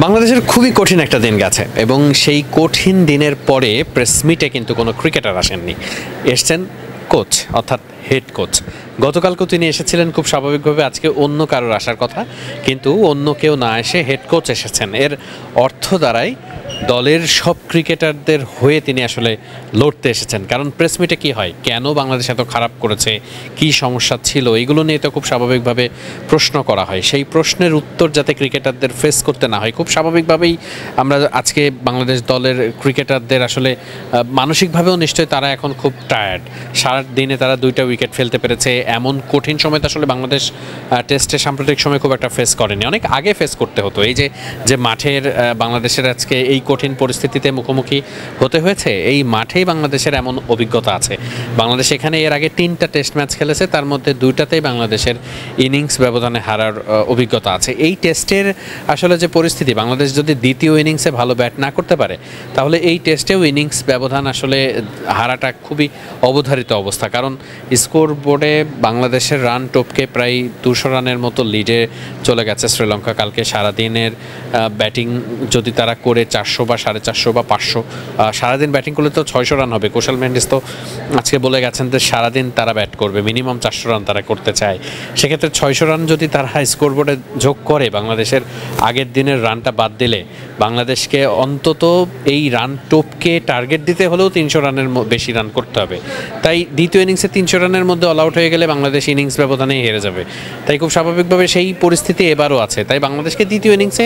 বাংলাদেশের খুবই কঠিন একটা দিন গেছে এবং সেই কঠিন দিনের পরে প্রেস মিটে কিন্তু কোনো ক্রিকেটার আসেননি। এসছেন কোচ, অর্থাৎ হেড কোচ। গতকালকেও তিনি এসেছিলেন খুব স্বাভাবিকভাবে, আজকে অন্য কারোর আসার কথা, কিন্তু অন্য কেউ না এসে হেড কোচ এসেছেন। এর অর্থ দাঁড়ায় দলের সব ক্রিকেটারদের হয়ে তিনি আসলে লড়তে এসেছেন। কারণ প্রেস মিটে কী হয়, কেন বাংলাদেশ এত খারাপ করেছে, কী সমস্যা ছিল, এগুলো নিয়ে তো খুব স্বাভাবিকভাবে প্রশ্ন করা হয়। সেই প্রশ্নের উত্তর যাতে ক্রিকেটারদের ফেস করতে না হয়, খুব স্বাভাবিকভাবেই আমরা আজকে বাংলাদেশ দলের ক্রিকেটারদের আসলে মানসিকভাবেও নিশ্চয়ই তারা এখন খুব টায়ার্ড। সারা দিনে তারা 2টা উইকেট ফেলতে পেরেছে, এমন কঠিন সময় তো আসলে বাংলাদেশ টেস্টে সাম্প্রতিক সময় খুব একটা ফেস করেনি, অনেক আগে ফেস করতে হতো। এই যে মাঠের বাংলাদেশের আজকে এই কঠিন পরিস্থিতিতে মুখোমুখি হতে হয়েছে, এই মাঠেই বাংলাদেশের এমন অভিজ্ঞতা আছে। বাংলাদেশ এখানে এর আগে 3টা টেস্ট ম্যাচ খেলেছে, তার মধ্যে 2টাতেই বাংলাদেশের ইনিংস ব্যবধানে হারার অভিজ্ঞতা আছে। এই টেস্টের আসলে যে পরিস্থিতি, বাংলাদেশ যদি দ্বিতীয় ইনিংসে ভালো ব্যাট না করতে পারে, তাহলে এই টেস্টেও ইনিংস ব্যবধান আসলে হারাটা খুবই অবধারিত অবস্থা। কারণ স্কোর বোর্ডে বাংলাদেশের রান টপকে প্রায় 200 রানের মতো লিডে চলে গেছে শ্রীলঙ্কা। কালকে সারাদিনের ব্যাটিং যদি তারা করে 400 বা 450 বা 500, সারাদিন ব্যাটিং করলে তো 600 রান হবে। কুশল মেন্ডিস তো আজকে বলে গেছেন যে সারাদিন তারা ব্যাট করবে, মিনিমাম 400 রান তারা করতে চায়। সেক্ষেত্রে 600 রান যদি তারা স্কোর বোর্ডে যোগ করে, বাংলাদেশের আগের দিনের রানটা বাদ দিলে বাংলাদেশকে অন্তত এই রান টপকে টার্গেট দিতে হলেও 300 রানের বেশি রান করতে হবে। তাই দ্বিতীয় ইনিংসে 300 রানের মধ্যে অল আউট হয়ে গেলে বাংলাদেশ ইনিংস ব্যবধানেই হেরে যাবে। তাই খুব স্বাভাবিকভাবে সেই পরিস্থিতি এবারও আছে। তাই বাংলাদেশকে দ্বিতীয় ইনিংসে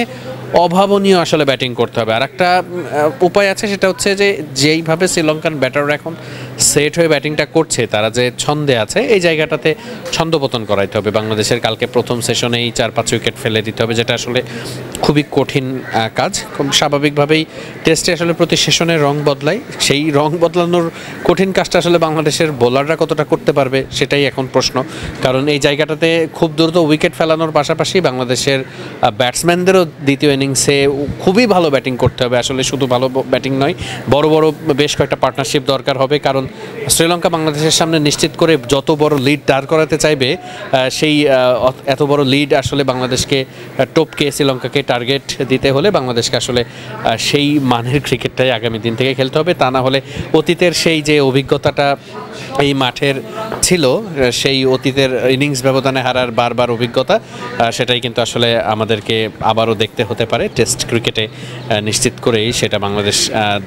অভাবনীয় আসলে ব্যাটিং করতে হবে। আর একটা উপায় আছে, সেটা হচ্ছে যে যেইভাবে শ্রীলঙ্কান ব্যাটাররা এখন সেট হয়ে ব্যাটিংটা করছে, তারা যে ছন্দে আছে, এই জায়গাটাতে ছন্দপতন করাইতে হবে বাংলাদেশের। কালকে প্রথম সেশনেই 4-5 উইকেট ফেলে দিতে হবে, যেটা আসলে খুবই কঠিন কাজ। খুব স্বাভাবিকভাবেই টেস্টে আসলে প্রতি সেশনে রং বদলায়, সেই রং বদলানোর কঠিন কাজটা আসলে বাংলাদেশের বোলাররা কতটা করতে পারবে সেটাই এখন প্রশ্ন। কারণ এই জায়গাটাতে খুব দ্রুত উইকেট ফেলানোর পাশাপাশি বাংলাদেশের ব্যাটসম্যানদেরও দ্বিতীয় ইনিংসে খুবই ভালো ব্যাটিং করতে হবে। আসলে শুধু ভালো ব্যাটিং নয়, বড় বড় বেশ কয়েকটা পার্টনারশিপ দরকার হবে। কারণ শ্রীলঙ্কা বাংলাদেশের সামনে নিশ্চিত করে যত বড় লিড দাঁড় করাতে চাইবে, সেই এত বড় লিড আসলে বাংলাদেশকে টপকে শ্রীলঙ্কাকে টার্গেট দিতে হলে বাংলাদেশকে আসলে সেই মানের ক্রিকেটটাই আগামী দিন থেকে খেলতে হবে। তা না হলে অতীতের সেই যে অভিজ্ঞতাটা এই মাঠের ছিল, সেই অতীতের ইনিংস ব্যবধানে হারার বারবার অভিজ্ঞতা, সেটাই কিন্তু আসলে আমাদেরকে আবারও দেখতে হতে পারে টেস্ট ক্রিকেটে। নিশ্চিত করেই সেটা বাংলাদেশ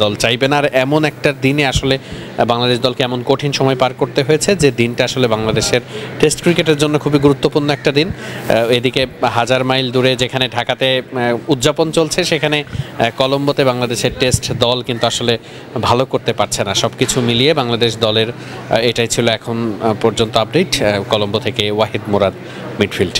দল চাইবে না। আর এমন একটা দিনে আসলে বাংলাদেশ দলকে এমন কঠিন সময় পার করতে হয়েছে, যে দিনটা আসলে বাংলাদেশের টেস্ট ক্রিকেটের জন্য খুবই গুরুত্বপূর্ণ একটা দিন। এদিকে 1000 মাইল দূরে যেখানে ঢাকাতে উদযাপন চলছে, সেখানে কলম্বোতে বাংলাদেশের টেস্ট দল কিন্তু আসলে ভালো করতে পারছে না। সব কিছু মিলিয়ে বাংলাদেশ দলের এটাই ছিল এখন পর্যন্ত আপডেট। কলম্বো থেকে ওয়াহিদ মুরাদ, মিডফিল্ড।